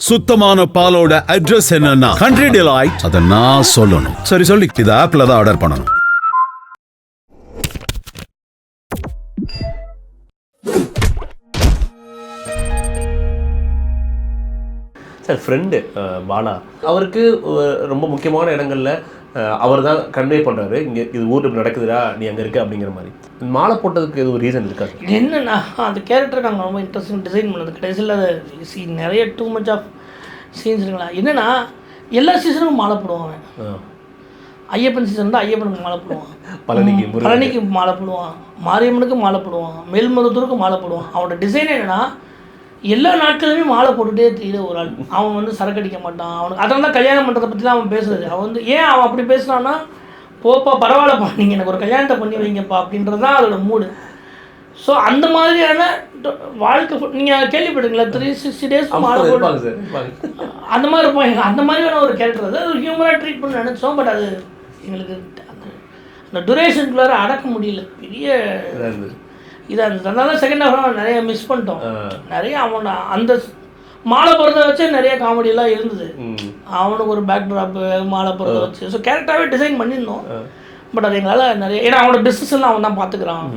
சுத்தமான பாலோட அட்ரஸ் என்னன்னா கண்ட்ரி டிலைட். அத நான் சொல்லணும். சரி சொல்லி இது ஆப்ல தான் ஆர்டர் பண்ணணும். சார் ஃப்ரெண்டு பாலா அவருக்கு ரொம்ப முக்கியமான இடங்கள்ல அவர் தான் கன்வே பண்ணுறாரு, இங்கே இது ஊரில் நடக்குதுடா நீ அங்கே இருக்க அப்படிங்கிற மாதிரி. மாலை போட்டதுக்கு எது ஒரு ரீசன் இருக்காது? என்னன்னா அந்த கேரக்டருக்கு அங்கே ரொம்ப இன்ட்ரெஸ்டிங் டிசைன் பண்ணது கடைசியில் அது நிறைய டூ மச் ஆஃப் சீன்ஸ் இருக்குங்களா. என்னென்னா எல்லா சீசனுக்கும் மாலை போடுவான். ஐயப்பன் சீசன் தான் ஐயப்பனுக்கு மாலை போடுவான், பழனிக்கு மாலை போடுவான், மாரியம்மனுக்கு மாலை போடுவான், மேல்மருத்தூருக்கு மாலை போடுவான். அவனோட டிசைன் என்னென்னா எல்லா நாட்களுமே மாலை போட்டுகிட்டே தெரியல ஒரு ஆள். அவன் வந்து சரக்கு அடிக்க மாட்டான். அவனுக்கு அதனால தான் கல்யாணம் பண்ணுறதை பற்றி தான் அவன் பேசுறது. அவன் வந்து ஏன் அவன் அப்படி பேசுனான்னா, போப்பா பரவாயில்லப்பா நீங்கள் எனக்கு ஒரு கல்யாணத்தை பண்ணி வைங்கப்பா அப்படின்றது தான் அதோட மூடு. ஸோ அந்த மாதிரியான வாழ்க்கை நீங்கள் கேள்விப்படுங்களா 360 days மாலை போட்டு அந்த மாதிரி இருப்பாங்க. அந்த மாதிரியான ஒரு கேரக்டர் அது ஒரு ஹியூமராக ட்ரீட் பண்ண நினச்சோம். பட் அது எங்களுக்கு அந்த டுரேஷனுக்குள்ளார அடக்க முடியல. பெரிய இது அதனால செகண்ட் ஹாஃப் நிறைய மிஸ் பண்ணிட்டோம். நிறைய அவனை அந்த மாலை போகிறத வச்சே நிறைய காமெடியெல்லாம் இருந்தது. அவனுக்கு ஒரு பேக் ட்ராப்பு மாலை போகிறத வச்சு ஸோ கேரக்டராகவே டிசைன் பண்ணியிருந்தோம். பட் அது எங்களால் நிறைய ஏன்னா அவனோட பிஸ்னஸ் எல்லாம் அவன் தான் பார்த்துக்கிறான்.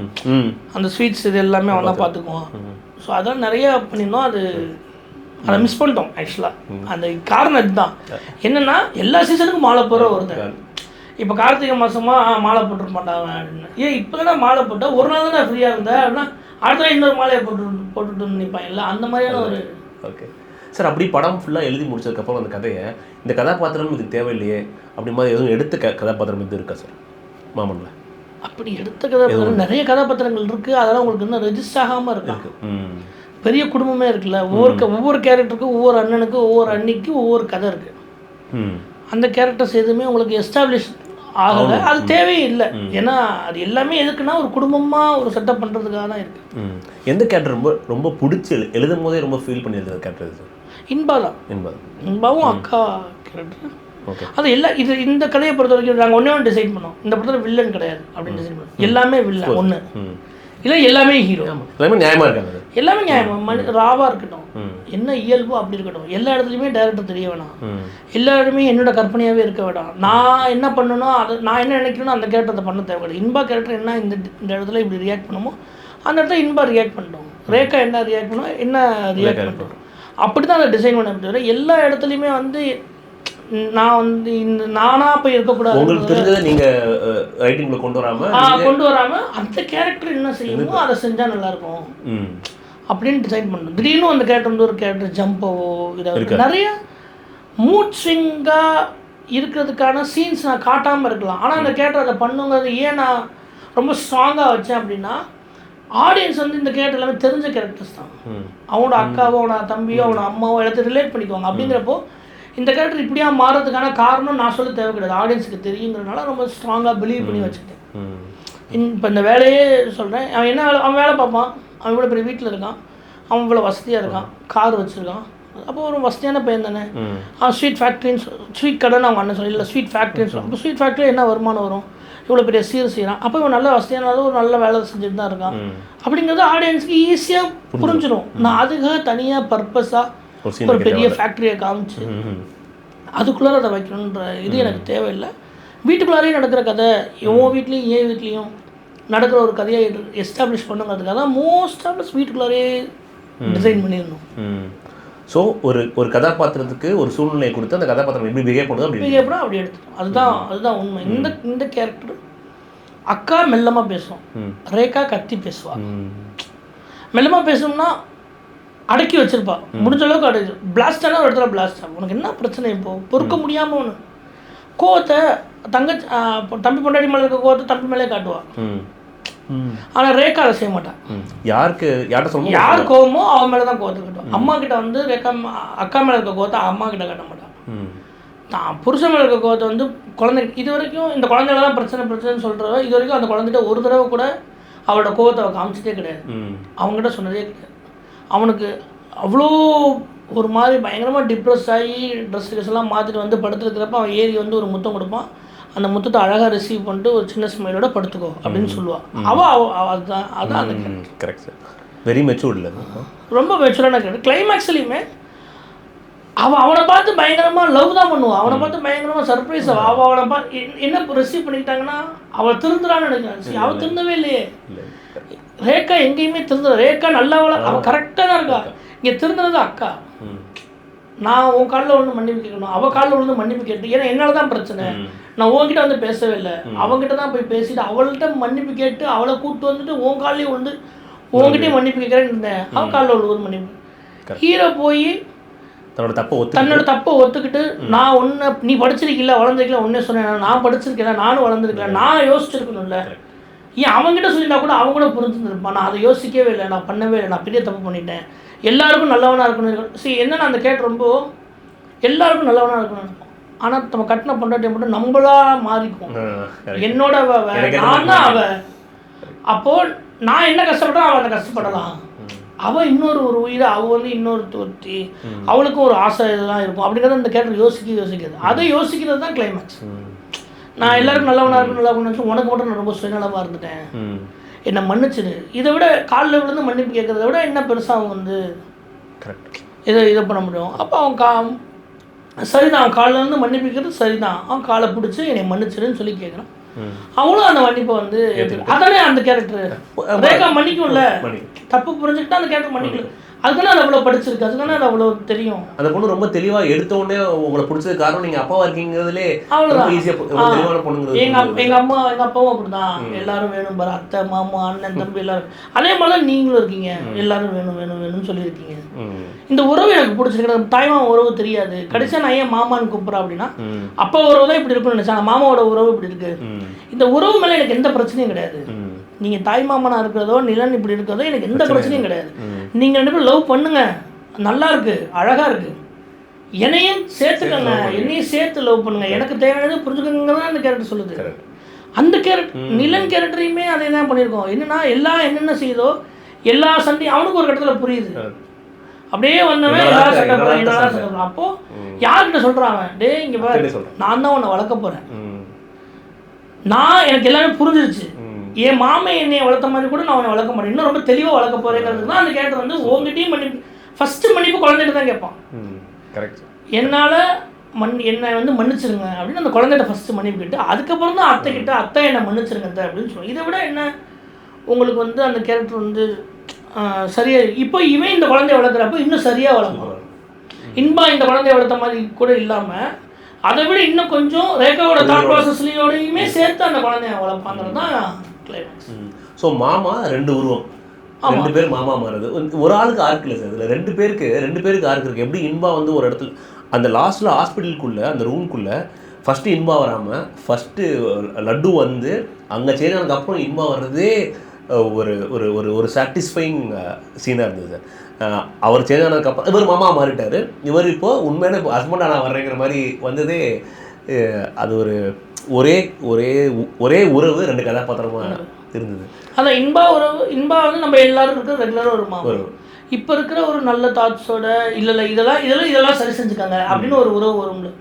அந்த ஸ்வீட்ஸ் இது எல்லாமே அவன் தான் பார்த்துக்குவான். ஸோ அதெல்லாம் நிறைய பண்ணியிருந்தோம். அதை மிஸ் பண்ணிட்டோம் ஆக்சுவலாக. அந்த காரணம் இதுதான். என்னென்னா எல்லா சீசனுக்கும் மாலை போகிற ஒருத்தன். இப்போ கார்த்திகை மாதமாக மாலை போட்டுருக்க மாட்டாங்க அப்படின்னு. ஏன் இப்போ தானே மாலை போட்டால் ஒரு நாள் தான் ஃப்ரீயாக இருந்தேன் அப்படின்னா அடுத்த இன்னொரு மாலையை போட்டுட்டு நிற்பாங்க இல்லை அந்த மாதிரியான ஒரு. ஓகே சார், அப்படி படம் ஃபுல்லாக எழுதி முடிச்சதுக்கப்புறம் அந்த கதையை இந்த கதாபாத்திரம் இதுக்கு தேவையில்லையே அப்படி மாதிரி எதுவும் எடுத்த கதாபாத்திரம் இது இருக்கா சார் மாமனில்? அப்படி எடுத்த கதாபாத்திரம் நிறைய கதாபாத்திரங்கள் இருக்குது. அதெல்லாம் உங்களுக்கு இன்னும் ரெஜிஸ்டர் ஆகாமல் இருக்கு. பெரிய குடும்பமே இருக்குல்ல. ஒவ்வொரு கேரக்டருக்கும் ஒவ்வொரு அண்ணனுக்கும் ஒவ்வொரு அன்னிக்கும் ஒவ்வொரு கதை இருக்குது. அந்த கேரக்டர்ஸ் எதுவுமே உங்களுக்கு எஸ்டாப்ளிஷ் ஆகலை. அது தேவையே இல்லை. ஏன்னா அது எல்லாமே எதுக்குன்னா ஒரு குடும்பமாக ஒரு செட்டப் பண்ணுறதுக்காக தான் இருக்குது. எந்த கேரக்டர் ரொம்ப ரொம்ப பிடிச்சி எழுதும் போதே ரொம்ப ஃபீல் பண்ணியிருந்த கேரக்டர் சார்? இன்பா தான். இன்பாவும் அக்கா கேரக்டர். ஓகே, அது இந்த கதையை பொறுத்த வரைக்கும் நாங்கள் ஒன்றே ஒன்று டிசைட் பண்ணோம். இந்த படத்தில் வில்லன் கிடையாது அப்படின்னு டிசைட் பண்ணோம். எல்லாமே வில்லன் ஒன்று இல்லை, எல்லாமே ஹீரோ. எல்லாமே நியாயமாக இருக்காங்க. எல்லாமே நியாயமாக ராவாக இருக்கட்டும், என்ன இயல்போ அப்படி இருக்கட்டும். எல்லா இடத்துலையுமே டைரக்டர் தெரிய வேணாம். எல்லா இடமே என்னோட கற்பனையாகவே இருக்க வேண்டாம். நான் என்ன பண்ணணும், அது நான் என்ன நினைக்கணும் அந்த கேரக்டரை பண்ண தேவையில்லை. இன்பா கேரக்டர் என்ன இந்த இடத்துல இப்படி ரியாக்ட் பண்ணுமோ அந்த இடத்துல இன்பா ரியாக்ட் பண்ணிட்டோம். ரேக்கா என்ன ரியாக்ட் பண்ணோம், என்ன ரியாக்ட் பண்ணிட்டோம். அப்படி தான் அதை டிசைன் பண்ண தவிர எல்லா இடத்துலையுமே வந்து நான் வந்து இந்த நானாக போய் இருக்கக்கூடாது. உங்களுக்கு தெரிஞ்சதை நீங்கள் ரைட்டிங்கில் கொண்டு வராமல் அந்த கேரக்டர் என்ன செய்யணுமோ அதை செஞ்சால் நல்லாயிருக்கும் அப்படின்னு டிசைன் பண்ணணும். திடீர்னு அந்த கேரக்டர் வந்து ஒரு கேரக்டர் ஜம்போவோ இதாக நிறைய மூட் ஸ்விங்காக இருக்கிறதுக்கான சீன்ஸ் நான் காட்டாமல் இருக்கலாம். ஆனால் அந்த கேரக்டர் அதை பண்ணுங்கிறது ஏன் நான் ரொம்ப ஸ்ட்ராங்காக வச்சேன் அப்படின்னா, ஆடியன்ஸ் வந்து இந்த கேரக்டர் எல்லாமே தெரிஞ்ச கேரக்டர்ஸ் தான். அவனோட அக்காவோ அவனோட தம்பியோ அவனோட அம்மாவோ எல்லாத்தையும் ரிலேட் பண்ணிக்குவாங்க. அப்படிங்கிறப்போ இந்த கேரக்டர் இப்படியா மாறதுக்கான காரணம் நான் சொல்ல தேவை கிடையாது, ஆடியன்ஸுக்கு தெரியுங்கிறதுனால ரொம்ப ஸ்ட்ராங்காக பிலீவ் பண்ணி வச்சுக்கிட்டேன். இப்போ இந்த வேலையே சொல்கிறேன். அவன் என்ன வேலை, அவன் வேலை பார்ப்பான். அவன் இவ்வளோ பெரிய வீட்டில் இருக்கான், அவன் இவ்வளோ வசதியாக இருக்கான், கார் வச்சுருக்கான். அப்போ ஒரு வசதியான பையன் தானே. அவன் ஸ்வீட் கடைன்னு அவங்க அண்ணன் சொல்லி இல்லை ஸ்வீட் ஃபேக்ட்ரின்னு சொல்லுவான். அப்போ ஸ்வீட் ஃபேக்ட்ரியில் என்ன வருமானம் வரும், இவ்வளோ பெரிய சீர் செய்கிறான். அப்போ இவன் நல்ல வசதியான ஒரு நல்ல வேலை செஞ்சுட்டு தான் இருக்கான் அப்படிங்கிறது ஆடியன்ஸுக்கு ஈஸியாக புரிஞ்சிடும். நான் அதுக்காக தனியாக பர்பஸாக ஒரு பெரிய ஃபேக்ட்ரியை காமிச்சு அதுக்குள்ளார அதை வைக்கணுன்ற இது எனக்கு தேவையில்லை. வீட்டுக்குள்ளாரே நடக்கிற கதை என் வீட்லேயும் என் வீட்லேயும் நடக்கிற ஒரு கதையை எஸ்டாப்ளிஷ் பண்ணுங்கிறதுக்காக தான் மோஸ்ட் ஆஃப் வீட்டுக்குள்ளாரே டிசைன் பண்ணிடணும். ஸோ ஒரு கதாபாத்திரத்துக்கு ஒரு சூழ்நிலையை கொடுத்து அந்த கதாபாத்திரம் எப்படி பிஹேவ் பண்ணுறது அப்படி எடுத்துட்டோம். அதுதான் உண்மை. இந்த கேரக்டர் அக்கா மெல்லமாக பேசுவோம், ரேகா கத்தி பேசுவாள். மெல்லமாக பேசணும்னா அடக்கி வச்சிருப்பா, முடிஞ்ச அளவுக்கு அடக்கி. பிளாஸ்டான ஒரு இடத்துல பிளாஸ்டா. உனக்கு என்ன பிரச்சனை இப்போது பொறுக்க முடியாமல் ஒன்று கோவத்தை தம்பி பொண்டாடி மேலே இருக்க கோவத்தை தம்பி மேலே காட்டுவாள். ஆனால் ரேக்கா அதை செய்ய மாட்டான். யார் கோவமோ அவன் மேலே தான் கோவத்தை காட்டுவான். அம்மா கிட்ட வந்து ரேக்கா அக்கா மேலே இருக்க கோவத்தை அம்மா கிட்ட காட்ட மாட்டான். தான் புருஷன் மேலே இருக்க கோவத்தை வந்து குழந்தை இது வரைக்கும் இந்த குழந்தைகள தான் பிரச்சனைன்னு சொல்கிறவ இது வரைக்கும் அந்த குழந்தைகிட்ட ஒரு தடவை கூட அவளோட கோவத்தை அவள் காமிச்சிட்டே கிடையாது. அவங்ககிட்ட சொன்னதே கிடையாது. அவனுக்கு அவ்வளோ ஒரு மாதிரி பயங்கரமாக டிப்ரெஸ் ஆகி ட்ரெஸ் எல்லாம் மாற்றிட்டு வந்து படுத்துருக்கிறப்ப அவன் ஏறி வந்து ஒரு முத்தம் கொடுப்பான். அந்த முத்தத்தை அழகாக ரிசீவ் பண்ணிட்டு ஒரு சின்ன ஸ்மைலோட படுத்துக்கோ அப்படின்னு சொல்லுவாள். அதுதான் அந்த கரெக்ட் சார். வெரி மெச்சூர்ட் இல்லை, ரொம்ப மெச்சூரான கேரக்டர். கிளைமேக்ஸ்லையுமே அவனை பார்த்து பயங்கரமாக லவ் தான் பண்ணுவான், அவனை பார்த்து பயங்கரமாக சர்ப்ரைஸ். அவனை பார்த்து என்ன ரிசீவ் பண்ணிக்கிட்டாங்கன்னா அவள் திருந்துறான்னு நினைக்கிறான். அவள் திருந்தவே இல்லையே. ரேகா எங்கேயுமே திருந்த, ரேகா நல்லவள, அவள் கரெக்டாக தான் இருக்கா. இங்கே திருந்துறது அக்கா. நான் உன் காலில் ஒன்று மன்னிப்பு கேட்கணும், அவள் காலில் ஒன்று மன்னிப்பு கேட்டு, ஏன்னா என்னால் தான் பிரச்சனை. நான் உன்கிட்ட வந்து பேசவே இல்லை, அவங்ககிட்ட தான் போய் பேசிட்டு அவள்கிட்ட மன்னிப்பு கேட்டு அவளை கூப்பிட்டு வந்துட்டு உன் காலையே வந்து உங்ககிட்டயே மன்னிப்பு கேட்குறேன்னு இருந்தேன். அவன் காலில் ஒரு மன்னிப்பு. ஹீரோ போய் தன்னோட தப்பை ஒத்துக்கிட்டு, நான் ஒன்று நீ படிச்சிருக்கீங்களா வளர்ந்துருக்கல ஒன்றே சொன்னேன், நான் படிச்சிருக்கேன், நானும் வளர்ந்துருக்கேன், நான் யோசிச்சிருக்கணும்ல. ஏன் அவங்ககிட்ட சொல்லியிருந்தா கூட அவங்க கூட புரிஞ்சுருப்பான். நான் அதை யோசிக்கவே இல்லை, நான் பண்ணவே இல்லை, நான் பெரிய தப்பு பண்ணிட்டேன், எல்லாருக்கும் நல்லவனாக இருக்கணும். சரி என்னென்ன அந்த கேட்டு ரொம்ப எல்லாருக்கும் நல்லவனாக இருக்கணும். ஆனால் நம்ம கட்டின பொண்டாட்டியை மட்டும் நம்மளா மாறிக்கும். என்னோட நான் தான் அவள். அப்போது நான் என்ன கஷ்டப்பட்டோம் அவள் அந்த கஷ்டப்படலாம். அவள் இன்னொரு ஒரு உயிரை, அவள் வந்து இன்னொரு ஒருத்தி, அவளுக்கும் ஒரு ஆசை இதெல்லாம் இருக்கும் அப்படிங்கிறத அந்த கேரக்டர் யோசிக்கிறது. அதை யோசிக்கிறது தான் கிளைமேக்ஸ். நான் எல்லாருக்கும் நல்லவனாக இருக்கணும், நல்லா இருக்கணும்னு உனக்கு மட்டும் நான் ரொம்ப சுயநலமாக இருந்துட்டேன், என்னை மன்னிச்சிடு. இதை விட காலில் விழுந்து மன்னிப்பு கேட்குறத விட என்ன பெருசாக அவன் வந்து இதை பண்ண முடியும். அப்போ அவன் சரிதான், அவன் காலில் இருந்து மன்னிப்பிக்கிறது சரிதான், அவன் காலை பிடிச்சி என்னை மன்னிச்சிடுன்னு சொல்லி கேட்குறான். அவங்களும் அந்த மன்னிப்பை வந்து அதானே அந்த கேரக்டர். ரேகா மன்னிக்கும்ல, தப்பு புரிஞ்சுக்கிட்டா அந்த கேரக்டர் மன்னிக்கல. அதுதானே அது அவ்வளோ படிச்சிருக்கு, அதுதானே அது அவ்வளோ தெரியும். அந்த பொண்ணு ரொம்ப தெளிவாக எடுத்த உடனே உங்களை பிடிச்சது காரணம் நீங்கள் அப்பாவா இருக்கீங்கிறதுலே அவ்வளோதான். தெளிவான பொண்ணுங்க. எங்கள் அப்பாவும் அப்படிதான், எல்லாரும் வேணும் பாரு, அத்தை மாமா அண்ணன் தம்பி எல்லாரும் அதே மாதிரி தான் நீங்களும் இருக்கீங்க, எல்லாரும் வேணும் வேணும் வேணும்னு சொல்லியிருக்கீங்க. இந்த உறவு எனக்கு பிடிச்சிருக்கு. தாய்மாமா உறவு தெரியாது, கடைசியாக நான் ஏன் மாமான்னு கூப்பிட்றேன் அப்படின்னா அப்பா உறவு தான் இப்படி இருக்குன்னு நினச்சேன், மாமாவோட உறவு இப்படி இருக்கு. இந்த உறவு மேலே எனக்கு எந்த பிரச்சனையும் கிடையாது. நீங்கள் தாய் மாமனா இருக்கிறதோ நிலன் இப்படி இருக்கிறதோ எனக்கு எந்த பிரச்சனையும் கிடையாது. நீங்கள் ரெண்டு பேரும் லவ் பண்ணுங்க, நல்லா இருக்கு, அழகா இருக்கு, என்னையும் சேர்த்துக்கங்க, என்னையும் சேர்த்து லவ் பண்ணுங்க, எனக்கு தேவையானது புரிஞ்சுக்கங்க தான் அந்த கேரக்டர் சொல்லுது. அந்த கேரக்டர் நிலன் கேரக்டரையுமே அதே தான் பண்ணியிருக்கோம். என்னன்னா என்னென்ன செய்தோ எல்லா சண்டையும் அவனுக்கு ஒரு கட்டத்தில் புரியுது. அப்படியே வந்தவன் எல்லாரும் சண்டை போடுறான். அப்போ யார்கிட்ட சொல்றான், டே இங்க பாரு, நான் தான் உன்னை வளர்க்க போறேன், நான் எனக்கு எல்லாமே புரிஞ்சிருச்சு, என் மாமை என்னையை வளர்த்த மாதிரி கூட நான் அவனை வளர்க்க மாட்டேன், இன்னும் ரொம்ப தெளிவாக வளர்க்க போறேங்கிறது தான் அந்த கேரக்டர் வந்து உங்ககிட்டையும் மன்னிப்பு ஃபஸ்ட்டு மன்னிப்பு குழந்தைகிட்ட தான் கேட்பான். என்னால் என்னை வந்து மன்னிச்சிருங்க அப்படின்னு அந்த குழந்தைகிட்ட ஃபஸ்ட்டு மன்னிப்பு கேட்டு அதுக்கப்புறம் தான் அத்தை என்னை மன்னிச்சிருங்க அப்படின்னு சொல்லுவோம். இதை விட என்ன உங்களுக்கு வந்து அந்த கேரக்டர் வந்து சரியாக இப்போ இவன் இந்த குழந்தைய வளர்க்குறப்ப இன்னும் சரியாக வளர்ப்பான். இன்பா இந்த குழந்தைய வளர்த்த மாதிரி கூட இல்லாமல் அதை விட இன்னும் கொஞ்சம் ரேகாவோட தாட் ப்ராசஸ்லையோடையுமே சேர்த்து அந்த குழந்தைய வளர்ப்பாங்கிறது தான் கிளைமேக்ஸ். ஸோ மாமா ரெண்டு உருவம், ரெண்டு பேர் மாமா மாறுது. ஒரு ஆளுக்கு ஆர்க் இல்லை சார், இதில் ரெண்டு பேருக்கு ஆர்க் இருக்குது. எப்படி இன்பா வந்து ஒரு இடத்துல அந்த லாஸ்ட்டில் ஹாஸ்பிட்டலுக்குள்ளே அந்த ரூம்குள்ளே ஃபஸ்ட்டு இன்பா வராமல் ஃபஸ்ட்டு லட்டு வந்து அங்கே சேனதுக்கப்புறம் இன்பா வர்றதே ஒரு ஒரு ஒரு ஒரு சாட்டிஸ்ஃபைங் சீனாக இருந்தது சார். அவர் சேஞ்ச் ஆனதுக்கப்புறம் இவர் மாமா மாறிட்டார், இவர் இப்போது உண்மையான ஹஸ்பண்டாக நான் வர்றேங்கிற மாதிரி வந்ததே அது ஒரு ஒரே ஒரே ஒரே உறவு ரெண்டு கதாபாத்திரமாக இருந்தது. அதான் இன்பா வந்து நம்ம எல்லாரும் இருக்கிற ரெகுலராக ஒரு மாமா, இப்போ இருக்கிற ஒரு நல்ல தாட்ஸோட இல்லை இதெல்லாம் சரி செஞ்சுக்காங்க அப்படின்னு ஒரு உறவு வரும்ல.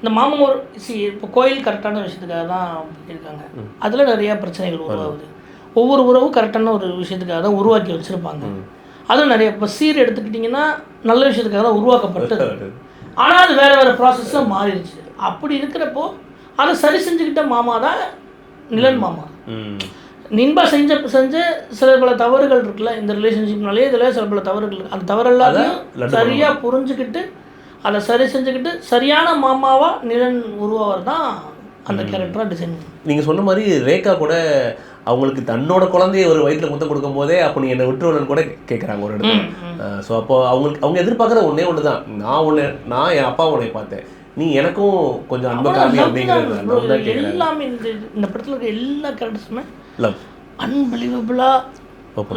இந்த மாமா ஒரு இப்போ கோயில் கரெக்டான விஷயத்துக்காக தான் பண்ணியிருக்காங்க, அதில் நிறையா பிரச்சனைகள் உருவாகுது. ஒவ்வொரு உறவும் கரெக்டான ஒரு விஷயத்துக்காக தான் உருவாக்கி வச்சுருப்பாங்க. அதுவும் நிறைய இப்போ சீர் எடுத்துக்கிட்டிங்கன்னா நல்ல விஷயத்துக்காக தான் உருவாக்கப்பட்டது, ஆனால் அது வேறு ப்ராசஸில் மாறிடுச்சு. அப்படி இருக்கிறப்போ அதை சரி செஞ்சுக்கிட்ட மாமா தான் நிலன் மாமா. நின்பா செஞ்ச சில பல தவறுகள் இருக்குல்ல இந்த ரிலேஷன்ஷிப்னாலே இதில் சில பல தவறுகள் இருக்குது. அந்த தவறெல்லாம் சரியாக புரிஞ்சுக்கிட்டு அதை சரி செஞ்சுக்கிட்டு சரியான மாமாவாக நிலன் உருவாவர் தான் அந்த கேரக்டராக டிசைன். நீங்கள் சொன்ன மாதிரி ரேகா கூட அவங்களுக்கு தன்னோட குழந்தைய ஒரு வயிற்றில் முத்தம் கொடுக்கும் போதே அப்போ நீ என்னை விட்டுருவன்னு கூட கேட்குறாங்க ஒரு இடத்துல. ஸோ அப்போ அவங்க எதிர்பார்க்குற ஒன்று தான், நான் என் அப்பா உன்னை பார்த்தேன், நீ எனக்கும் கொஞ்சம் அன்பு காமி அப்படிங்கிறது எல்லாமே. இந்த படத்தில் இருக்க எல்லா கேரக்டர்ஸுமே லவ், அன்பிலீவபிளாக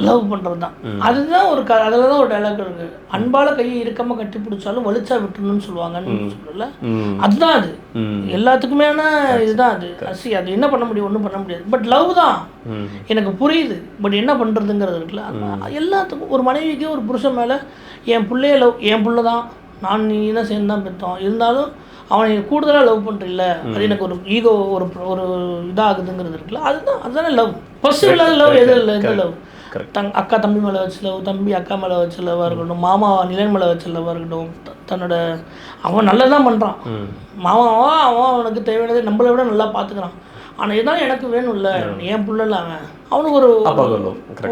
லவ் பண்ணுறது தான். அதுதான் ஒரு அதில் தான் ஒரு டைலாக் இருக்குது, அன்பால் கையை இறுக்கமாக கட்டி பிடிச்சாலும் வலிச்சா விட்டுணும்னு சொல்லுவாங்கன்னு சொல்லல. அதுதான் அது எல்லாத்துக்குமேனா இதுதான் அது. அது என்ன பண்ண முடியும், ஒன்றும் பண்ண முடியாது. பட் லவ் தான் எனக்கு புரியுது, பட் என்ன பண்ணுறதுங்கிறது இருக்குல்ல. எல்லாத்துக்கும் ஒரு மனைவிக்கு ஒரு புருஷன் மேலே என் பிள்ளைய லவ், என் பிள்ளை தான், நான் நீ தான் சேர்ந்து தான் பெற்றோம், இருந்தாலும் அவனை கூடுதலாக லவ் பண்ணுறில்ல, அது எனக்கு ஒரு ஈகோ ஒரு இதாகுதுங்கிறது இருக்குல்ல. அதுதானே லவ். ஃபர்ஸ்ட் இல்லாத லவ் எது இல்லை, எந்த லவ் அக்கா தம்பி மேலே வச்ச லவ், தம்பி அக்கா மேலே வச்ச லவ்வாக இருக்கட்டும், மாமா நிலன் மேலே வச்ச லவ்வாக இருக்கட்டும், தன்னோட அவன் நல்லதான் பண்ணுறான், மாமாவா அவன் அவனுக்கு தேவையானதை நம்மளை விட நல்லா பார்த்துக்கிறான். ஆனால் இதுதான் எனக்கு வேணும்ல, என் பிள்ளைல அவனுக்கு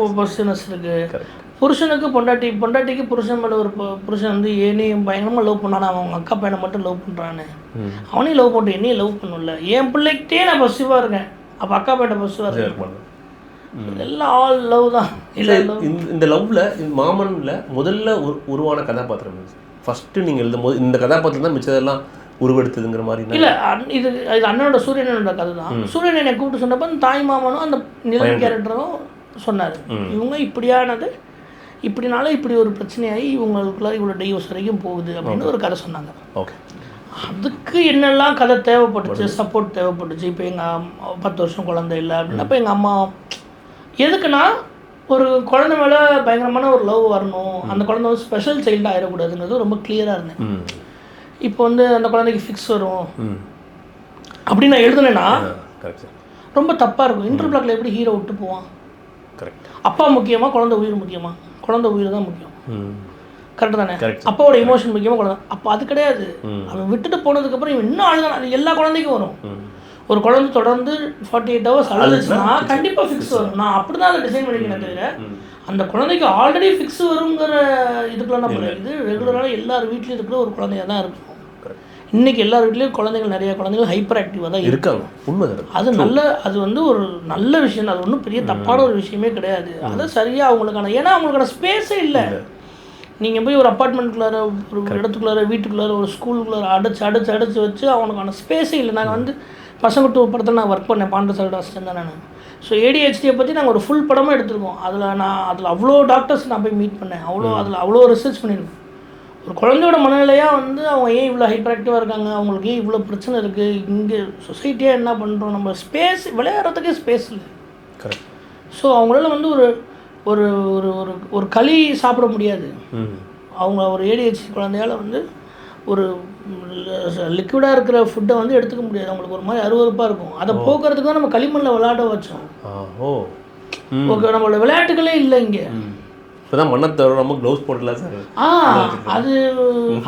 ஒரு பொசிஷனஸ் இருக்குது. புருஷனுக்கு பொண்டாட்டிக்கு புருஷன் மேலே ஒரு புருஷன் வந்து என்னையும் பயங்கரமாக லவ் பண்ணானா, அவன் அக்கா பையனை மட்டும் லவ் பண்ணுறான்னு, அவனையும் லவ் பண்ணிட்டு என்னையும் லவ் பண்ணல. என் பிள்ளைக்கிட்டே நான் பொசிட்டிவாக இருக்கேன், அப்போ அக்கா பையனை பொசிட்டிவாக இருக்கேன். எல்லாம் ஆல் லவ் தான். இல்லை இந்த லவ்வில் மாமனில் முதல்ல உருவான கதாபாத்திரம் ஃபஸ்ட்டு நீங்கள் எழுதும்போது இந்த கதாபாத்திரம் தான் மிச்சதெல்லாம் உருவெடுத்ததுங்கிற மாதிரி இல்லை. இது அண்ணனோட சூரியனோட கதை தான். சூரியன் என்னை கூப்பிட்டு சொன்னப்போ அந்த தாய் மாமனும் அந்த நிலன் கேரக்டரும் சொன்னார், இவங்க இப்படியானது இப்படினால இப்படி ஒரு பிரச்சனையாகி இவங்களுக்குள்ள இவ்வளோ டைவர்ஸ் வரைக்கும் போகுது அப்படின்னு ஒரு கதை சொன்னாங்க. ஓகே, அதுக்கு என்னெல்லாம் கதை தேவைப்பட்டுச்சு, சப்போர்ட் தேவைப்பட்டுச்சு. இப்போ எங்கள் 10 வருஷம் குழந்தை இல்லை அப்படின்னப்போ எங்கள் அம்மா எதுக்குன்னா ஒரு குழந்தை மேலே பயங்கரமான ஒரு லவ் வரணும், அந்த குழந்தை வந்து ஸ்பெஷல் சைல்டாக ஆகிடக்கூடாதுங்கிறது ரொம்ப கிளியராக இருந்தேன். இப்போ வந்து அந்த குழந்தைக்கு ஃபிக்ஸ் வரும் அப்படின்னு நான் எழுதுனேன்னா ரொம்ப தப்பாக இருக்கும். இன்டர்பிளாக்ல எப்படி ஹீரோ விட்டு போவான்? அப்பா முக்கியமாக குழந்தை உயிர் முக்கியமா? குழந்தை உயிர் தான் முக்கியம். கரெக்டு தானே? அப்பாவோட எமோஷன் முக்கியமாக குழந்தை. அப்போ அது கிடையாது. அவன் விட்டுட்டு போனதுக்கப்புறம் இவன் இன்னும் அழுதான். அது எல்லா குழந்தைக்கும் வரும். ஒரு குழந்தை தொடர்ந்து 48 hours அழுதுச்சுன்னா கண்டிப்பாக ஃபிக்ஸ் வரும். நான் அப்படி தான் அதை டிசைன் பண்ணிக்கிறேன். தவிர அந்த குழந்தைக்கு ஆல்ரெடி ஃபிக்ஸ் வருங்கிற இதுக்குலாம் நம்ம இது ரெகுலராக எல்லார் வீட்லேயும் இருக்கிற ஒரு குழந்தையாக தான் இருக்கும். இன்றைக்கி எல்லார் வீட்லேயும் குழந்தைகள், நிறைய குழந்தைகள் ஹைப்பர் ஆக்டிவாக தான் இருக்காங்க. உண்மை. அது வந்து ஒரு நல்ல விஷயம். அது ஒன்றும் பெரிய தப்பான ஒரு விஷயமே கிடையாது. அதை சரியாக அவங்களுக்கான, ஏன்னா அவங்களுக்கான ஸ்பேஸே இல்லை. நீங்கள் போய் ஒரு அப்பார்ட்மெண்ட்டுக்குள்ளார, ஒரு இடத்துக்குள்ளார, வீட்டுக்குள்ளார, ஒரு ஸ்கூலுக்குள்ளார அடைச்சி வச்சு அவனுக்கான ஸ்பேஸே இல்லை. நாங்கள் வந்து பசங்க 2 படத்தில் நான் ஒர்க் பண்ணேன், பாண்டசாலோட அசிஸ்டன்ட் தான் நான். ஸோ ADHDயை பற்றி நாங்கள் ஒரு ஃபுல் படமாக எடுத்திருக்கோம். அதில் அவ்வளோ டாக்டர்ஸ் நான் போய் மீட் பண்ணேன். அவ்வளோ ரிசர்ச் பண்ணியிருக்கேன். ஒரு குழந்தையோட மனநிலையாக வந்து அவங்க ஏன் இவ்வளோ ஹைப்பர் ஆக்டிவாக இருக்காங்க, அவங்களுக்கு ஏன் இவ்வளோ பிரச்சனை இருக்குது, இங்கே சொசைட்டியாக என்ன பண்ணுறோம், நம்ம ஸ்பேஸ் விளையாடுறதுக்கே ஸ்பேஸ் இல்லை. கரெக்ட். ஸோ அவங்களால வந்து ஒரு ஒரு ஒரு ஒரு களி சாப்பிட முடியாது. அவங்க ஒரு ADHD குழந்தையால் வந்து ஒரு லிக்விடாக இருக்கிற ஃபுட்டை வந்து எடுத்துக்க முடியாது. அவங்களுக்கு ஒரு மாதிரி அருவருப்பாக இருக்கும். அதை போக்குறதுக்கு தான் நம்ம களிமண்ணில் விளையாட வச்சோம். ஓகே, நம்மளோட விளையாட்டுகளே இல்லை இங்கே. இப்போதான் மண்ணை தவிர நம்ம க்ளவுஸ் போடல சார். அது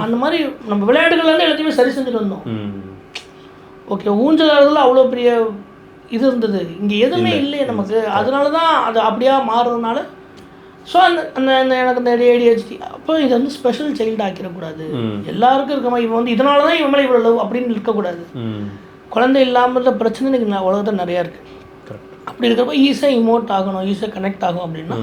அந்த மாதிரி நம்ம விளையாட்டுகள் வந்து எல்லாத்தையுமே சரி செஞ்சுட்டு வந்தோம். ஓகே, ஊஞ்சலாளர்கள் அவ்வளோ பெரிய இது இருந்தது, இங்கே எதுவுமே இல்லையே நமக்கு. அதனால தான் அது அப்படியே மாறுறதுனால. ஸோ அந்த எனக்கு இந்த ADHD அப்போ இது வந்து ஸ்பெஷல் சைல்டு ஆக்கிடக்கூடாது. எல்லாருக்கும் இருக்க மாதிரி இவன் வந்து இதனால தான் இவன் மேலே இவ்வளோ லவ் அப்படின்னு இருக்கக்கூடாது. குழந்தை இல்லாமல் பிரச்சனை இன்றைக்கி உலகத்தில் நிறையா இருக்குது. அப்படி இருக்கிறப்ப ஈஸியாக இமோட் ஆகணும், ஈஸியாக கனெக்ட் ஆகும் அப்படின்னா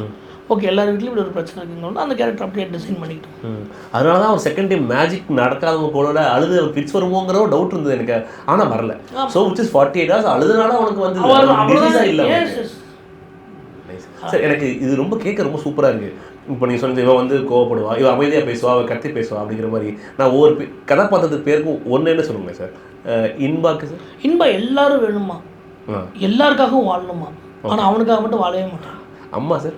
ஓகே, எல்லார் வீட்லையும் இப்படி ஒரு பிரச்சனை இருக்குங்க, அந்த கேரக்டர் அப்படியே டிசைன் பண்ணிக்கிட்டோம். அதனால தான் ஒரு செகண்ட் டைம் மேஜிக் நடக்காதவங்க போல அழுது ஃபிட்ஸ் வருமோங்கிற ஒரு டவுட் இருந்தது எனக்கு. ஆனால் வரல. ஸோ விச் இஸ் 48 hours அழுதுனால அவனுக்கு வந்து இல்லை. சார் எனக்கு இது ரொம்ப கேட்க ரொம்ப சூப்பராக இருக்குது. இப்போ நீங்கள் சொன்னது இவன் வந்து கோவப்படுவா, இவன் அமைதியாக பேசுவா, அவள் கத்தி பேசுவா அப்படிங்கிற மாதிரி. நான் ஒவ்வொரு கதாபாத்திரத்துக்கு பேருக்கும் ஒன்று என்ன சொல்லுங்கள் சார்? இன்பாக்கு சார், இன்பா எல்லாரும் வேணுமா, எல்லாருக்காகவும் வாழணுமா, ஆனால் அவனுக்காக மட்டும் வாழவே மாட்டான். அம்மா சார்,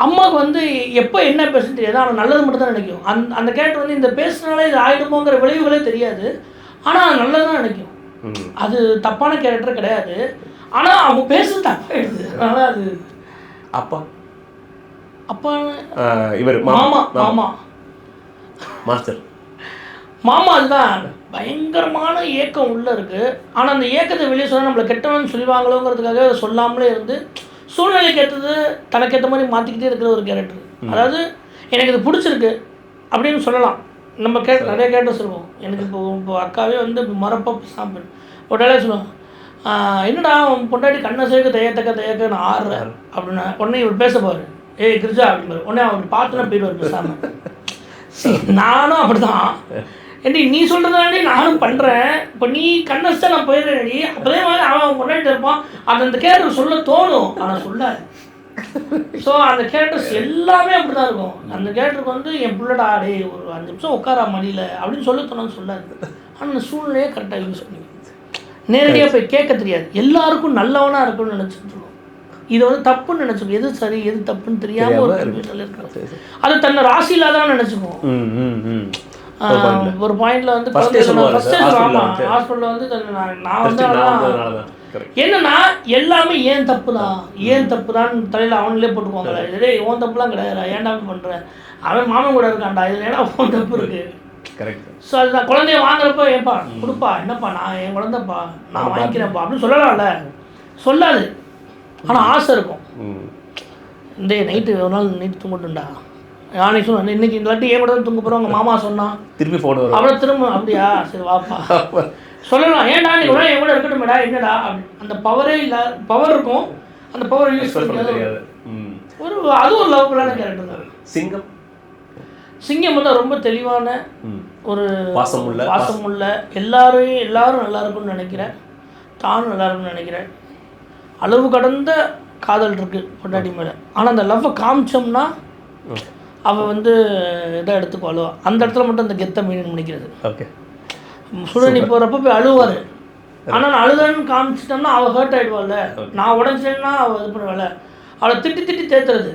அம்மாவுக்கு வந்து எப்போ என்ன பேசுன்னு தெரியாது, ஆனால் நல்லது மட்டும் தான் நினைக்கும். அந்த கேரக்டர் வந்து இந்த பேசுனாலே இது ஆகிடுமோங்கிற விளைவுகளே தெரியாது, ஆனால் நல்லது தான் நினைக்கும். அது தப்பான கேரக்டர் கிடையாது, ஆனால் அவங்க பேசுறது தப்பாயிடுது. அதனால் அது அப்பா அப்பா இவர் மாமா மாமா மாஸ்டர் மாமா அதுதான் பயங்கரமான ஏக்கம் உள்ளே இருக்குது. ஆனால் அந்த ஏக்கத்தை வெளியே சொன்னால் நம்மளை கெட்டவன்னு சொல்லுவாங்களோங்கிறதுக்காக சொல்லாமலே இருந்து சூழ்நிலைக்கு ஏற்றது தனக்கேற்ற மாதிரி மாற்றிக்கிட்டே இருக்கிற ஒரு கேரக்டர். அதாவது எனக்கு இது பிடிச்சிருக்கு அப்படின்னு சொல்லலாம். நம்ம நிறைய கேரக்டர்ஸ் இருக்கும். எனக்கு இப்போ அக்காவே வந்து மரப்பா சாம்பிள் ஒரு டைலாக் சொல்லுவாங்க, என்னடா அவன் பொண்டாட்டி கண்ணை சேர்க்க தயக்க நான் ஆடுறேன் அப்படின்னா உடனே இவர் பேச போவார், ஏய் கிரிஜா அப்படிங்கிற உடனே அவர் பார்த்துனா போயிடுவார் பேசாமல். நானும் அப்படி தான், ஏன்டி நீ சொல்கிறதாண்டி நானும் பண்ணுறேன், இப்போ நீ கண்ணஸ்தான் நான் போயிடுறேன்டி. அப்போதே மாதிரி அவன் முன்னாடி இருப்பான். அந்த கேரக்டர் சொல்ல தோணும், ஆனால் சொல்லாது. ஸோ அந்த கேரக்டர்ஸ் எல்லாமே அப்படி தான் இருக்கும். அந்த கேரக்டருக்கு வந்து என் பிள்ளடா ஆடே ஒரு 5 நிமிஷம் உட்காரா மடியில் அப்படின்னு சொல்ல தோணுன்னு சொல்லாது. ஆனால் அந்த சூழ்நிலையே கரெக்டாக யூஸ் பண்ணி நேரடியாக போய் கேட்க தெரியாது. எல்லாருக்கும் நல்லவனாக இருக்குன்னு நினச்சிட்டு இதை வந்து தப்புன்னு நினச்சிக்கும். எது சரி எது தப்புன்னு தெரியாமல் ஒரு வீட்டில் இருக்காங்க. அது தன்னை ராசி இல்லாதான் நினச்சிக்குவோம். ஒரு பாயிண்ட்ல வந்து ஹாஸ்பிட்டலில் வந்து நான் வந்து என்னன்னா எல்லாமே ஏன் தப்பு தான் தலையில் அவங்களே போட்டுக்குவாங்களே, இதே ஓன் தப்புலாம் கிடையாது, ஏன்டா பண்ணுறேன், அவன் மாமன் கூட இருக்கான்டா, இதில் ஏன்னா ஓன் தப்பு இருக்கு. கரெக்ட். ஸோ அதுதான் குழந்தைய வாங்குறப்ப ஏப்பா கொடுப்பா, என்னப்பா நான் என் குழந்தைப்பா நான் வாங்கிக்கிறேன்ப்பா அப்படின்னு சொல்லலாம்ல, சொல்லாது. ஆனால் ஆசை இருக்கும். இந்த நைட்டு ஒரு நாள் நைட்டு தூங்கட்டும்டா, நானே சொன்னேன் இன்னைக்கு இந்த வாட்டி ஏன் கூட தூங்க போகிறோம், உங்கள் மாமா சொன்னான் திருப்பி ஃபோன் வரும், அவ்வளோ திரும்ப அப்படியா சரி வாப்பா சொல்லலாம், ஏன்டா நீ கூட என் கூட இருக்கட்டும்டா என்னடா அப்படி. அந்த பவரே இல்லை, பவர் இருக்கும், அந்த பவர் யூஸ் பண்ண தெரியாது. ஒரு அது ஒரு லவ்ஃபுல்லான கேரக்டர் தான். சிங்கம் வந்து ரொம்ப தெளிவான ஒரு பாசமுள்ள எல்லாரும் நல்லா இருக்கும்னு நினைக்கிறேன், தானும் நல்லா இருக்கும்னு நினைக்கிறேன். அளவு கடந்த காதல் இருக்கு பொண்டாட்டி மேலே, ஆனால் அந்த லவ்வை காமிச்சோம்னா அவள் வந்து இதாக எடுத்துக்குவாளோ அந்த இடத்துல மட்டும் அந்த கெத்தை மீன் முடிக்கிறது. ஓகே, சுடனி போகிறப்ப போய் அழுவார், ஆனால் நான் அழுதான்னு காமிச்சிட்டோம்னா அவள் ஹர்ட் ஆகிடுவாள்ல, நான் உடஞ்சேன்னா அவள் இது பண்ணுவாள், அவளை திட்டி தேத்துறது,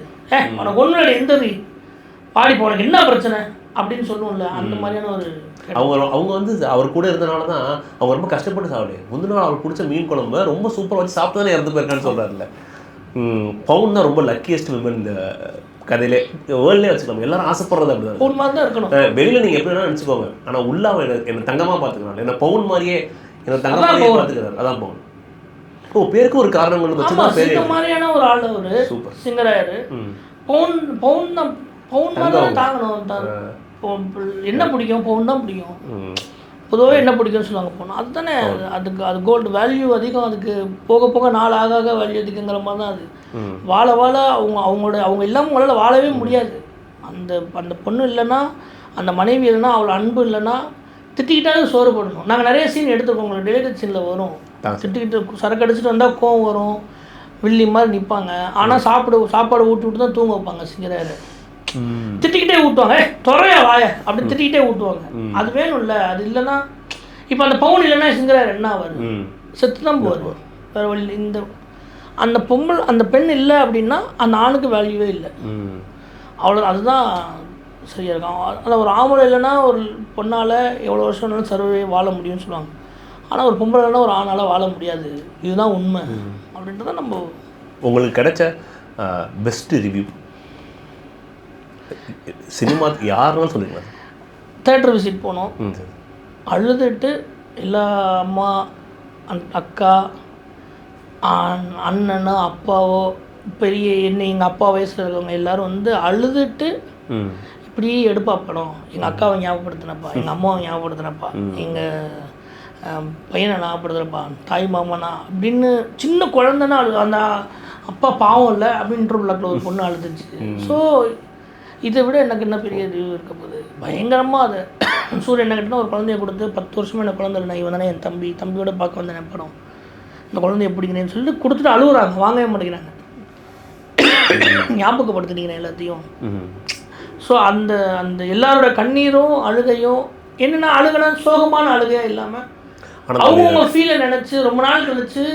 உனக்கு ஒன்றும் இல்லை எந்த பாடி போனக்கு என்ன பிரச்சனை அப்படின்னு சொல்லுவோம்ல, அந்த மாதிரியான ஒரு அவங்க வந்து அவர் கூட இருந்தனால தான் அவங்க ரொம்ப கஷ்டப்பட்டு சாப்பிடு. முந்தின நாள் அவருக்கு பிடிச்ச மீன் குழம்பு ரொம்ப சூப்பராக வச்சு சாப்பிட்டு தானே இறந்து போயிருக்கான்னு சொல்கிறாருல்ல. பவுன் தான் ரொம்ப லக்கியஸ்ட் விமன் இந்த கதையிலே, வேர்ல்ட்லேயே வச்சுக்கோங்க, எல்லாரும் ஆசைப்படுறது அப்படி தான். பவுன் மாதிரி தான் இருக்கணும். வெளியில் நீங்கள் எப்படி வேணாலும் நினச்சிக்கோங்க, ஆனால் உள்ள அவன் என்னை தங்கமாக பார்த்துக்கிறான், என்ன பவுன் மாதிரியே என்ன தங்கமாக பார்த்துக்கிறாரு, அதான் பவுன். ஓ, பேருக்கு ஒரு காரணங்கள் வச்சு தான் பேர் இந்த மாதிரியான ஒரு ஆள் ஒரு சூப்பர் சிங்கராயர். பவுன் தான் தாங்கணும். என்ன பிடிக்கும், பவுன் தான் பிடிக்கும். பொதுவாகவே என்ன பிடிக்கும்னு சொல்லுவாங்க பவுன், அதுதானே அது கோல்டு வேல்யூ அதிகம், அதுக்கு போக போக நாள் ஆக வேல்யூ அதிகங்கிற மாதிரி தான். அது வாழ அவங்க இல்லாமல் உங்களால் வாழவே முடியாது. அந்த பொண்ணு இல்லைன்னா, அந்த மனைவி இல்லைன்னா, அவளோட அன்பு இல்லைன்னா திட்டிக்கிட்டாலே சோறு போடணும். நாங்கள் நிறைய சீன் எடுத்துருக்கோம், உங்களுக்கு டெலிவரி சீனில் வரும், திட்டிக்கிட்டு சரக்கு அடிச்சுட்டு வந்தால் கோவம் வரும், வில்லி மாதிரி நிற்பாங்க, ஆனால் சாப்பாடு ஊட்டி விட்டு தான் தூங்க வைப்பாங்க சிங்கராயர். திட்டிக்கிட்டே ஊட்டுவாங்க, துறையா வாய அப்படி திட்டிக்கிட்டே ஊட்டுவாங்க. அது வேணும்ல, அது இல்லைன்னா இப்போ அந்த பவுன் இல்லைன்னா சிங்கராயர் என்ன ஆவார், செத்து தான் போவார் வேறு வழி. அந்த பெண் இல்லை அப்படின்னா அந்த ஆணுக்கு வேல்யூவே இல்லை, அவ்வளோ. அதுதான் சரியாக இருக்கும். அதில் ஒரு ஆம்பளை இல்லைன்னா ஒரு பொண்ணால் எவ்வளோ வருஷம் வேணாலும் சர்வே வாழ முடியும்னு சொல்லுவாங்க, ஆனால் ஒரு பொம்பளை இல்லைன்னா ஒரு ஆணால் வாழ முடியாது, இதுதான் உண்மை அப்படின்றத நம்ம. உங்களுக்கு கிடைச்ச பெஸ்ட் ரிவ்யூ சினிமா யாருன்னு சொல்லுங்க. தேட்டர் விசிட் போனோம், அழுதுட்டு எல்லா அம்மா அக்கா அண்ணனோ அப்பாவோ பெரிய எங்கள் அப்பா வயசில் இருக்கவங்க எல்லோரும் வந்து அழுதுட்டு இப்படி எடுப்பா படம், எங்கள் அக்காவை ஞாபகப்படுத்தினப்பா, எங்கள் அம்மாவை ஞாபகப்படுத்தினப்பா, எங்கள் பையனை ஞாபகப்படுத்துகிறப்பா, தாய் மாமனா அப்படின்னு சின்ன குழந்தைன்னா அந்த அப்பா பாவம் இல்லை அப்படின்ற பிள்ளைக்குள்ள ஒரு பொண்ணு அழுதுச்சு. ஸோ இதை விட எனக்கு என்ன பெரிய ரிவ்யூ இருக்க போகுது, பயங்கரமாக. அதை சூரியன் என்ன கிட்டனா ஒரு குழந்தைய கொடுத்து 10 வருஷமாக எனக்கு குழந்தை இல்லை, இவன் தானே என் தம்பியோட பார்க்க வந்தேன் என் படம், இந்த குழந்தைய பிடிக்கிறேன்னு சொல்லிட்டு கொடுத்துட்டு அழுகுறாங்க, வாங்கவே மாட்டேங்கிறாங்க, ஞாபகப்படுத்தினீங்க எல்லாத்தையும். ஸோ அந்த எல்லாரோட கண்ணீரும் அழுகையும் என்னென்னா, அழுகைனா சோகமான அழுகையாக இல்லாமல் அவங்க ஃபீலை நினச்சி ரொம்ப நாள் கழிச்சு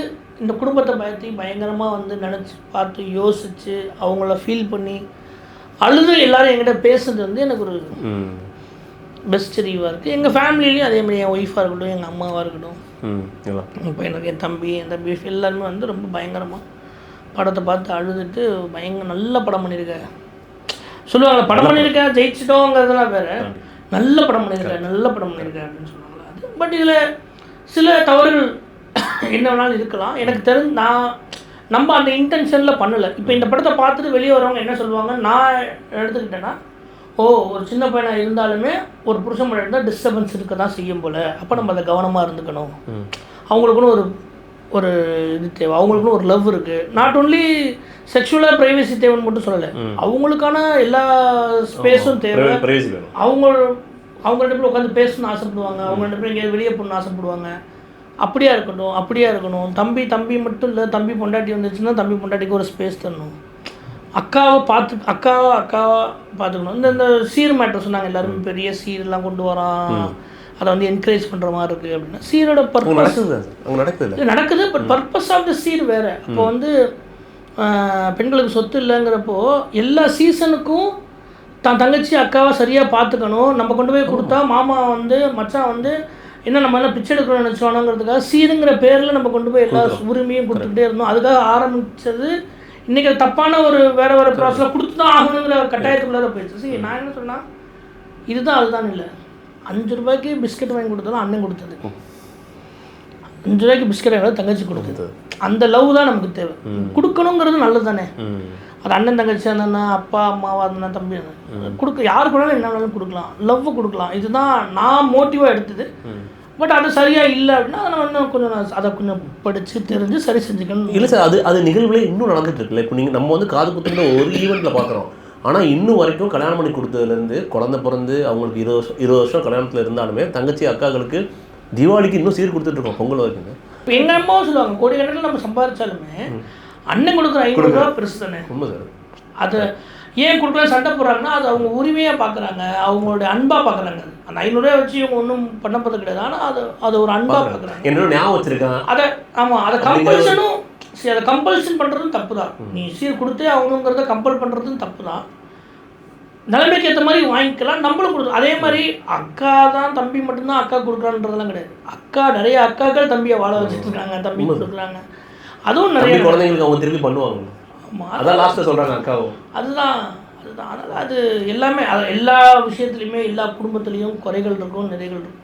இந்த குடும்பத்தை பற்றி பயங்கரமாக வந்து நினச்சி பார்த்து யோசித்து அவங்கள ஃபீல் பண்ணி அழுது எல்லாரும் என்கிட்ட பேசுறது வந்து எனக்கு ஒரு பெஸ்ட் ரிவ்யூவாக இருக்குது. எங்கள் ஃபேமிலிலையும் அதேமாதிரி என் ஒய்ஃபாக இருக்கட்டும், எங்கள் அம்மாவாக இருக்கட்டும், இப்போ எனக்கு என் தம்பி எல்லாருமே வந்து ரொம்ப பயங்கரமாக படத்தை பார்த்து அழுதுட்டு நல்ல படம் பண்ணியிருக்கேன் சொல்லுவாங்க. படம் பண்ணியிருக்கேன் ஜெயிச்சிட்டோங்கிறதுலாம் வேறு, நல்ல படம் பண்ணியிருக்கேன் அப்படின்னு சொல்லுவாங்களா அது. பட் இதில் சில தவறுகள் என்ன வேணாலும் இருக்கலாம். எனக்கு தெரிஞ்சு நம்ம அந்த இன்டென்ஷனில் பண்ணலை. இப்போ இந்த படத்தை பார்த்துட்டு வெளியே வரவங்க என்ன சொல்லுவாங்க, நான் எடுத்துக்கிட்டேன்னா, ஒரு சின்ன பையனாக இருந்தாலுமே ஒரு புருஷன் படம் இருந்தால் டிஸ்டர்பன்ஸ் இருக்க தான் செய்யும் போல், அப்போ நம்ம அதை கவனமாக இருந்துக்கணும், அவங்களுக்குன்னு ஒரு இது தேவை, அவங்களுக்குன்னு ஒரு லவ் இருக்குது, நாட் ஓன்லி செக்ஷுவலாக ப்ரைவசி தேவைன்னு மட்டும் சொல்லலை, அவங்களுக்கான எல்லா ஸ்பேஸும் தேவை. அவங்க ரெண்டு பேரும் உட்காந்து பேசணும்னு ஆசைப்படுவாங்க, அவங்க ரெண்டு பேரும் எங்கேயாவது வெளியே போகணுன்னு ஆசைப்படுவாங்க. அப்படியா இருக்கணும். தம்பி மட்டும் இல்லை, தம்பி பொண்டாட்டி வந்துச்சுன்னா தம்பி பொண்டாட்டிக்கு ஒரு ஸ்பேஸ் தரணும், அக்காவை பார்த்துக்கணும். இந்த சீர் மேட்டர் சொன்னாங்க, எல்லாருமே பெரிய சீரெலாம் கொண்டு வரான், அதை வந்து என்கரேஜ் பண்ணுற மாதிரி இருக்குது அப்படின்னா. சீரோட பர்பஸ் நடக்குது, பட் பர்பஸ் ஆஃப் த சீர் வேறு. அப்போ வந்து பெண்களுக்கு சொத்து இல்லைங்கிறப்போ எல்லா சீசனுக்கும் தான் தங்கச்சி அக்காவை சரியாக பார்த்துக்கணும். நம்ம கொண்டு போய் கொடுத்தா மாமா வந்து மச்சான் வந்து என்ன நம்ம எல்லாம் பிச்சை எடுக்கணும்னு நினச்சோணுங்கிறதுக்காக சீருங்கிற பேரில் நம்ம கொண்டு போய் எல்லா உரிமையும் கொடுத்துக்கிட்டே இருந்தோம். அதுக்காக ஆரம்பித்தது இன்றைக்கி அது தப்பான ஒரு வேறு ப்ராசஸில் கொடுத்து தான் ஆகணுங்கிற கட்டாயத்துக்குள்ளார போயிடுச்சு. சரி, நான் என்ன சொன்னால் இதுதான் அதுதான் இல்லை. 5 ரூபாய்க்கு பிஸ்கட் வாங்கி கொடுத்தாலும் அண்ணன் கொடுத்தது, 5 ரூபாய்க்கு பிஸ்கட் வாங்கி தங்கச்சி கொடுத்தது. அந்த லவ் தான் நமக்கு தேவை. கொடுக்கணுங்கிறது நல்லது தானே. அது அண்ணன் தங்கச்சி இருந்தா, அப்பா அம்மாவா இருந்தா, தம்பி கொடுக்க யாரு கூட என்ன வேணாலும் கொடுக்கலாம், லவ் கொடுக்கலாம். இதுதான் நான் மோட்டிவாக எடுத்தது. பட் அது சரியாக இல்லை அப்படின்னா அதை இன்னும் கொஞ்சம் அதை கொஞ்சம் படித்து தெரிஞ்சு சரி செஞ்சுக்கணும். இல்லை சார், அது நிகழ்வுல இன்னும் நடந்துட்டு இருக்குல்ல. இப்போ நீங்கள் நம்ம வந்து காது குத்துற ஒரு ஈவெண்ட்டில் பார்க்குறோம். ஆனால் இன்னும் வரைக்கும் கல்யாணம் பண்ணி கொடுத்ததுலேருந்து குழந்தை பிறந்து அவங்களுக்கு 20 வருஷம் கல்யாணத்தில் இருந்தாலுமே தங்கச்சி அக்காக்களுக்கு தீபாவளிக்கு இன்னும் சீர் கொடுத்துட்ருக்கோம், பொங்கல் வரைக்குங்க. இப்போ எங்கள் அம்மாவும் சொல்லுவாங்க, கோடி கணக்கில் நம்ம சம்பாதிச்சாலுமே அண்ணன் கொடுக்குற 500 ரூபா பெருசு தானே. உண்மை சார். அது ஏன் கொடுக்கலாம் சண்டை போடுறாங்கன்னா அது அவங்க உரிமையாக பார்க்குறாங்க, அவங்களுடைய அன்பாக பார்க்குறாங்க. அந்த 500 ரூபா வச்சு இவங்க ஒன்றும் பண்ண போகிறது கிடையாது. ஆனால் அது ஒரு அன்பாக பார்க்குறாங்க. என்னோட ஞாபகம் வச்சுருக்கேன் அதை. ஆமாம், அதை கம்பல்ஷனும் சரி, அதை கம்பல்ஷன் பண்ணுறதும் தப்பு தான். நீ சீர் கொடுத்தே ஆகணுங்கிறத கம்பல் பண்ணுறதும் தப்பு தான். நிலைமைக்கு ஏற்ற மாதிரி வாங்கிக்கலாம், நம்மளும் கொடுக்கலாம். அதே மாதிரி அக்கா தான் தம்பி மட்டும்தான் அக்கா கொடுக்குறான்றதெல்லாம் கிடையாது. அக்கா நிறைய அக்காக்கள் தம்பியை வாழ வச்சுட்டு இருக்காங்க, தம்பி கொடுக்குறாங்க. அதுவும் நிறைய குழந்தைங்களுக்கு அவங்க திருப்பி பண்ணுவாங்க. அதான் லாஸ்ட்டில் சொல்கிறாங்க அக்காவும். அதுதான். அதனால் அது எல்லாமே எல்லா விஷயத்துலையுமே எல்லா குடும்பத்துலேயும் குறைகள் இருக்கும், நிறைகள் இருக்கும்.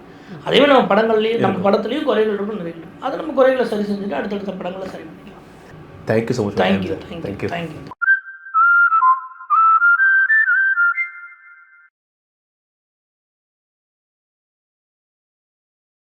அதேமாதிரி நம்ம படங்கள்லேயும் நம்ம படத்துலேயும் குறைகள் இருக்கும், நிறைகள் இருக்கும். அதை நம்ம குறைகளை சரி செஞ்சுட்டு அடுத்தடுத்த படங்களை சரி பண்ணிக்கலாம். Thank you so much. தேங்க்யூ.